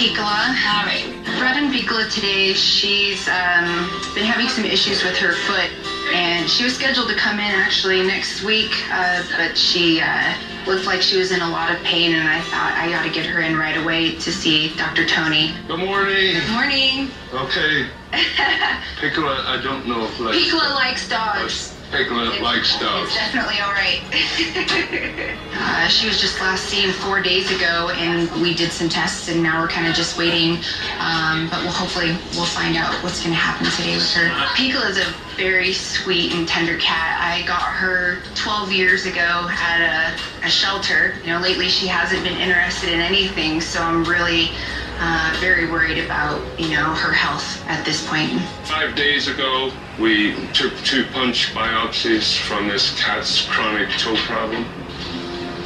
Piccola. All right. Brought in Piccola today. She's been having some issues with her foot, and she was scheduled to come in actually next week, but she looked like she was in a lot of pain, and I thought I ought to get her in right away to see Dr. Tony. Good morning. Good morning. Okay. Piccola, I don't know if like... Piccola likes dogs. Piccola likes dogs. It's definitely all right. She was just last seen 4 days ago, and we did some tests, and now we're kind of just waiting. But we'll find out what's going to happen today with her. Piccola is a very sweet and tender cat. I got her 12 years ago at a shelter. You know, lately she hasn't been interested in anything, so I'm really very worried about, her health at this point. 5 days ago, we took 2 punch biopsies from this cat's chronic toe problem.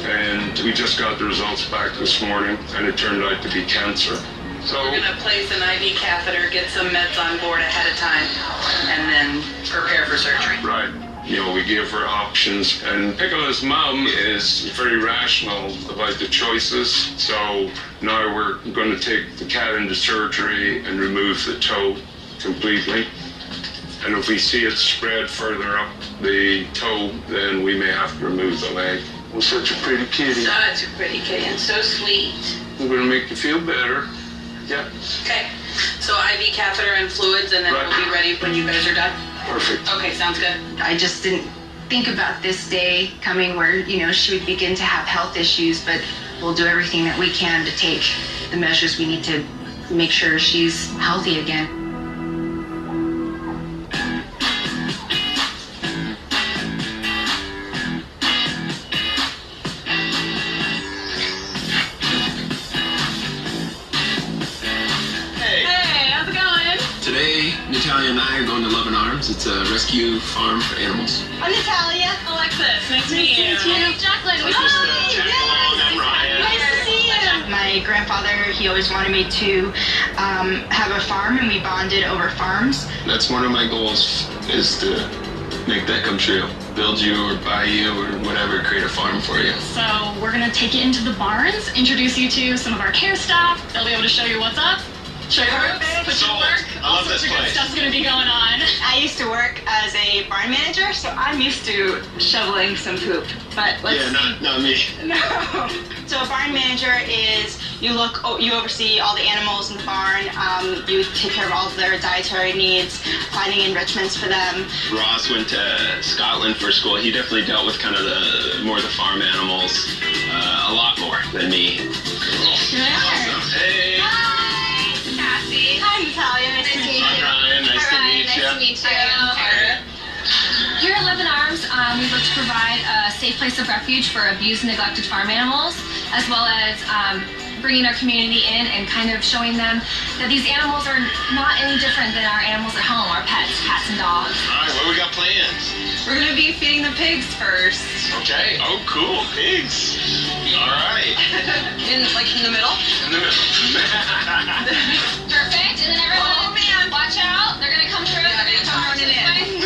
And we just got the results back this morning, and it turned out to be cancer. So we're going to place an IV catheter, get some meds on board ahead of time, and then prepare for surgery. Right. We give her options, and Piccola's mom is very rational about the choices. So now we're going to take the cat into surgery and remove the toe completely. And if we see it spread further up the toe, then we may have to remove the leg. Well, such a pretty kitty. Such a pretty kitty and so sweet. We're going to make you feel better. Yeah. Okay. So IV catheter and fluids, and then we'll be ready when you guys are done. Perfect. Okay, sounds good. I just didn't think about this day coming where, she would begin to have health issues, but we'll do everything that we can to take the measures we need to make sure she's healthy again. Today, Natalia and I are going to Love and Arms. It's a rescue farm for animals. I'm Natalia. Alexis, nice to meet you. I'm Jacqueline. I'm Ryan. Nice to see you. My grandfather, he always wanted me to have a farm, and we bonded over farms. That's one of my goals, is to make that come true. Build you or buy you or whatever, create a farm for you. So we're going to take you into the barns, introduce you to some of our care staff. They'll be able to show you what's up. Show your ropes, put you to work. I love this place. Good stuff's gonna be going on. I used to work as a barn manager, so I'm used to shoveling some poop. But let's not me. No. So a barn manager is you oversee all the animals in the barn. You take care of all of their dietary needs, finding enrichments for them. Ross went to Scotland for school. He definitely dealt with kind of the farm animals a lot more than me. Hey. Hi, Natalia. Nice to meet you. Hi, Ryan. Nice to meet you. Here at Love and Arms, we look to provide a safe place of refuge for abused and neglected farm animals, as well as bringing our community in and kind of showing them that these animals are not any different than our animals at home, our pets, cats and dogs. All right, what we got planned? We're going to be feeding the pigs first. Okay. Oh, cool. Pigs. All right. In the middle? In the middle. Perfect. And then everyone, watch out. They're going to come through. They're going to come running in.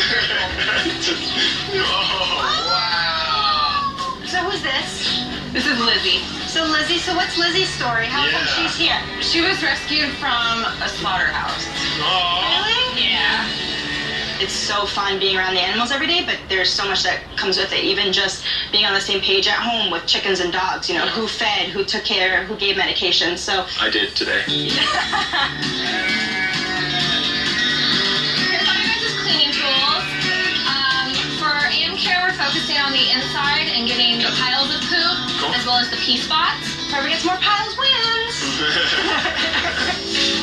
Oh, wow. So who's this? This is Lizzie. So what's Lizzie's story? How come she's here? She was rescued from a slaughterhouse. Oh. Really? Yeah. It's so fun being around the animals every day, but there's so much that comes with it. Even just being on the same page at home with chickens and dogs, who fed, who took care, who gave medication. So I did today. Here's all your guys' cleaning tools. For animal care, we're focusing on the inside and getting the piles of poop, as well as the pee spots. whoever gets more piles wins.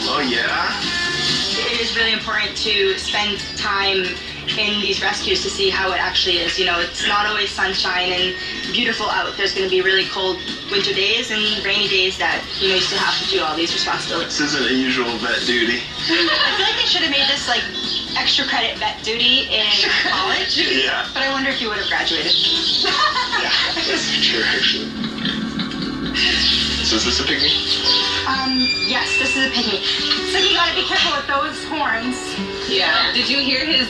Oh yeah? It is really important to spend time in these rescues to see how it actually is. It's not always sunshine and beautiful out. There's going to be really cold winter days and rainy days that, you still have to do all these responsibilities. This isn't a usual vet duty. I feel like they should have made this, extra credit vet duty in college. Yeah. But I wonder if you would have graduated. Yeah, that's true, actually. So is this a pygmy? Yes, this is a pygmy. So you gotta be careful with those horns. Yeah. Did you hear his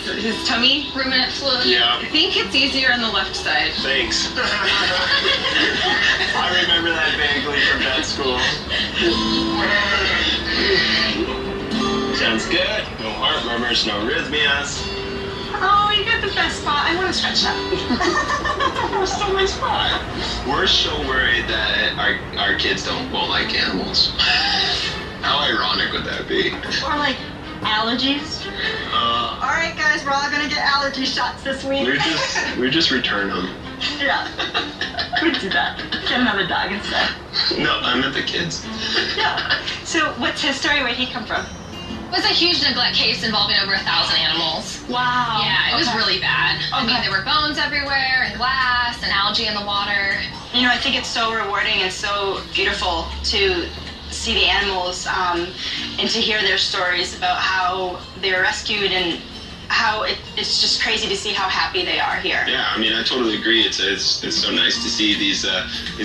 tummy? Ruminant fluid. Yeah. I think it's easier on the left side. Thanks. I remember that vaguely from vet school. Sounds good. No heart murmurs, no arrhythmias. Oh, you got the best spot. I want to stretch that. So my spot. We're so worried that our kids won't like animals. How ironic would that be? Or like allergies. All right, guys, we're all gonna get allergy shots this week. We just return them. Yeah, we do that. Get another dog instead. No, I meant the kids. Yeah. So, what's his story? Where'd he come from? It was a huge neglect case involving over 1,000 animals. Wow. Yeah, it was really bad. I mean, there were bones everywhere and glass and algae in the water. You know, I think it's so rewarding and so beautiful to see the animals and to hear their stories about how they were rescued and how it's just crazy to see how happy they are here. Yeah, I mean, I totally agree. It's so nice to see these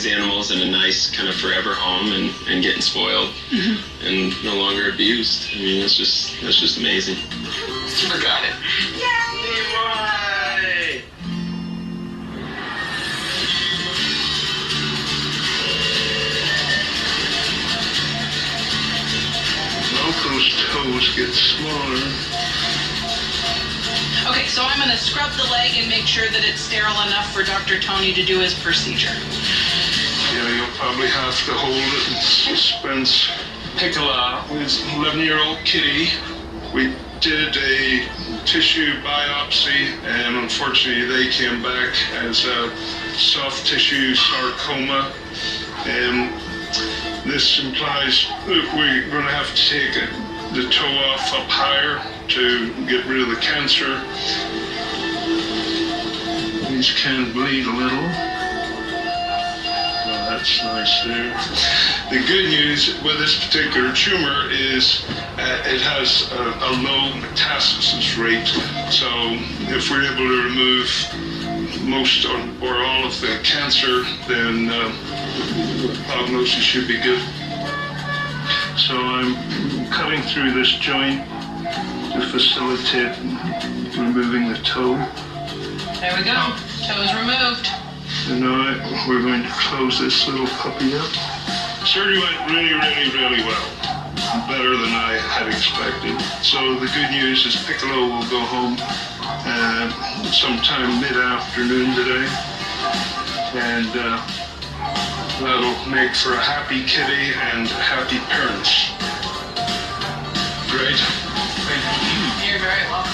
animals in a nice kind of forever home and getting spoiled and no longer abused. I mean, that's just amazing. Forgot it. Yay! Those toes get smaller. Okay, so I'm going to scrub the leg and make sure that it's sterile enough for Dr. Tony to do his procedure. Yeah, you'll probably have to hold it in suspense. Piccola is an 11-year-old kitty. We did a tissue biopsy, and unfortunately they came back as a soft tissue sarcoma. And this implies that we're going to have to take the toe off up higher to get rid of the cancer. These can bleed a little. Well, that's nice there. The good news with this particular tumor is it has a low metastasis rate. So if we're able to remove most or all of the cancer, then the prognosis should be good. So I'm cutting through this joint to facilitate removing the toe. There we go. Toe is removed. And now we're going to close this little puppy up. Surgery went really, really, really well. Better than I had expected. So the good news is Piccolo will go home sometime mid-afternoon today. And that'll make for a happy kitty and happy parents. Great. Thank you. You're very welcome.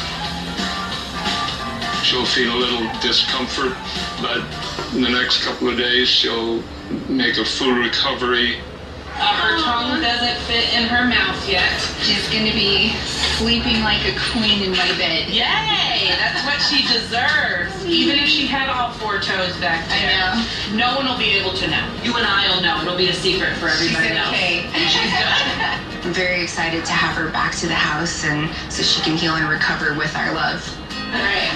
She'll feel a little discomfort, but in the next couple of days she'll make a full recovery. Her tongue doesn't fit in her mouth yet. She's going to be sleeping like a queen in my bed. Yay! That's what she deserves. Even if she had all 4 toes back there. I know. No one will be able to know. You and I will know. It'll be a secret for everybody She's okay. else. She's good. I'm very excited to have her back to the house and so she can heal and recover with our love. All right.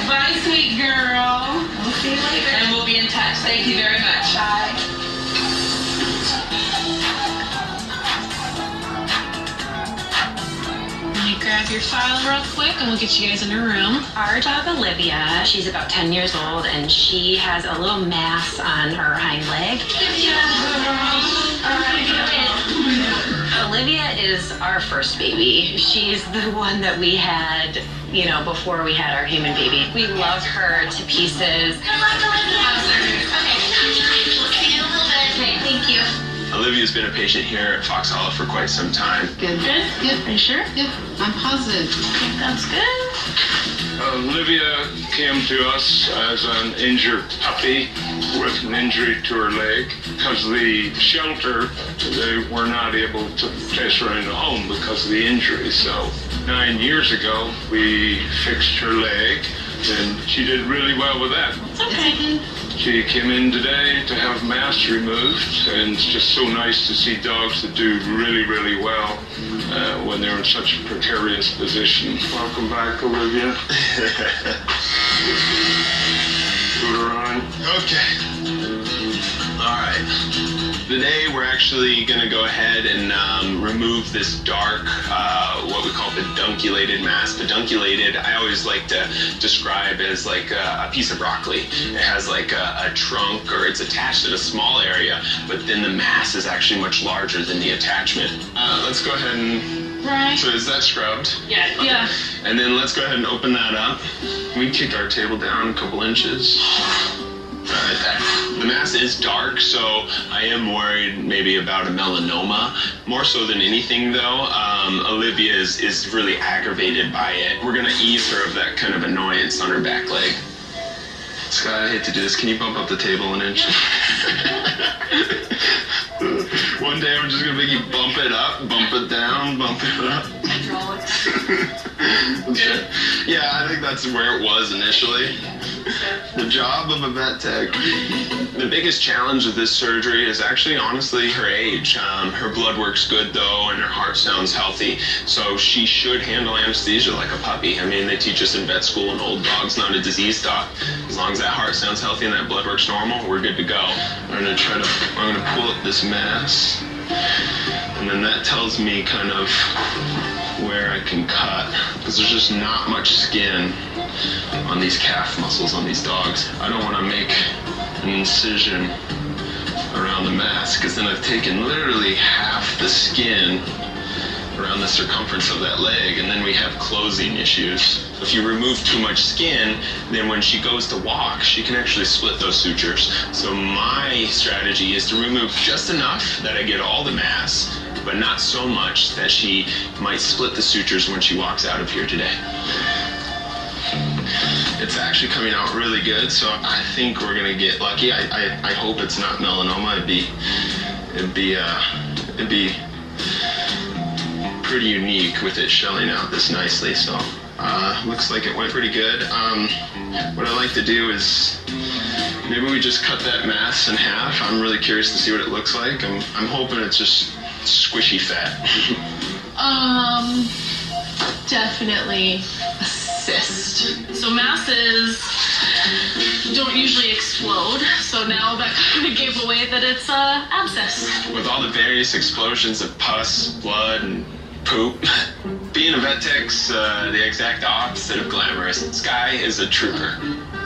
Bye, sweet girl. We'll see you later. And we'll be in touch. Thank you very much. Bye. Let me grab your file real quick and we'll get you guys in a room. Our dog Olivia, she's about 10 years old and she has a little mass on her hind leg. Olivia is our first baby. She's the one that we had, you know, before we had our human baby. We love her to pieces. Good luck, Olivia. Okay, we'll see you in a little bit. Okay, thank you. Olivia's been a patient here at Fox Hollow for quite some time. Good. Good. Are you sure? Yeah, I'm positive. That's good. Olivia came to us as an injured puppy with an injury to her leg. Because of the shelter, they were not able to place her in a home because of the injury. So 9 years ago, we fixed her leg, and she did really well with that. Okay. She came in today to have mass removed, and it's just so nice to see dogs that do really, really well when they're in such a precarious position. Welcome back, Olivia. Put her on. Okay. All right. Today we're actually going to go ahead and remove remove this dark, what we call pedunculated mass. Pedunculated, I always like to describe as like a piece of broccoli. It has like a trunk, or it's attached at a small area, but then the mass is actually much larger than the attachment. Let's go ahead and... Right. So is that scrubbed? Yeah. Okay. Yeah. And then let's go ahead and open that up. We kick our table down a couple inches. The mass is dark, so I am worried maybe about a melanoma. More so than anything, though, Olivia is really aggravated by it. We're gonna ease her of that kind of annoyance on her back leg. Scott, I hate to do this. Can you bump up the table an inch? One day I'm just gonna make you bump it up, bump it down, bump it up. Yeah, I think that's where it was initially. The job of a vet tech. The biggest challenge of this surgery is actually, honestly, her age. Her blood works good, though, and her heart sounds healthy. So she should handle anesthesia like a puppy. I mean, they teach us in vet school, an old dog's not a disease dog. As long as that heart sounds healthy and that blood works normal, we're good to go. I'm gonna pull up this mass, and then that tells me kind of where I can cut, because there's just not much skin on these calf muscles on these dogs. I don't want to make an incision around the mass, because then I've taken literally half the skin around the circumference of that leg, and then we have closing issues. If you remove too much skin, then when she goes to walk, she can actually split those sutures. So my strategy is to remove just enough that I get all the mass, but not so much that she might split the sutures when she walks out of here today. It's actually coming out really good, so I think we're gonna get lucky. I hope it's not melanoma. It'd be pretty unique with it shelling out this nicely. So looks like it went pretty good. What I like to do is maybe we just cut that mass in half. I'm really curious to see what it looks like. I'm hoping it's just squishy fat. Definitely a cyst. So masses don't usually explode, so now that kind of gave away that it's abscess. With all the various explosions of pus, blood, and poop, being a vet tech's the exact opposite of glamorous. Sky is a trooper.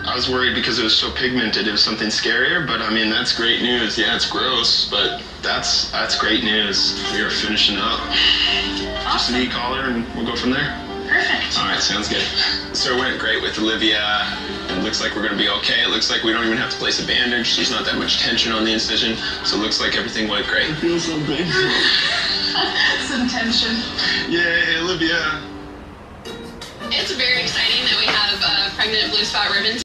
I was worried because it was so pigmented, it was something scarier, but I mean, that's great news. Yeah, it's gross, but that's great news. We are finishing up. Just an e-collar and we'll go from there. Perfect. All right, sounds good. So it went great with Olivia. It looks like we're gonna be okay. It looks like we don't even have to place a bandage. There's not that much tension on the incision, so it looks like everything went great. I feel something. Some tension. Yay, Olivia. It's very exciting that we have pregnant blue spot ribbons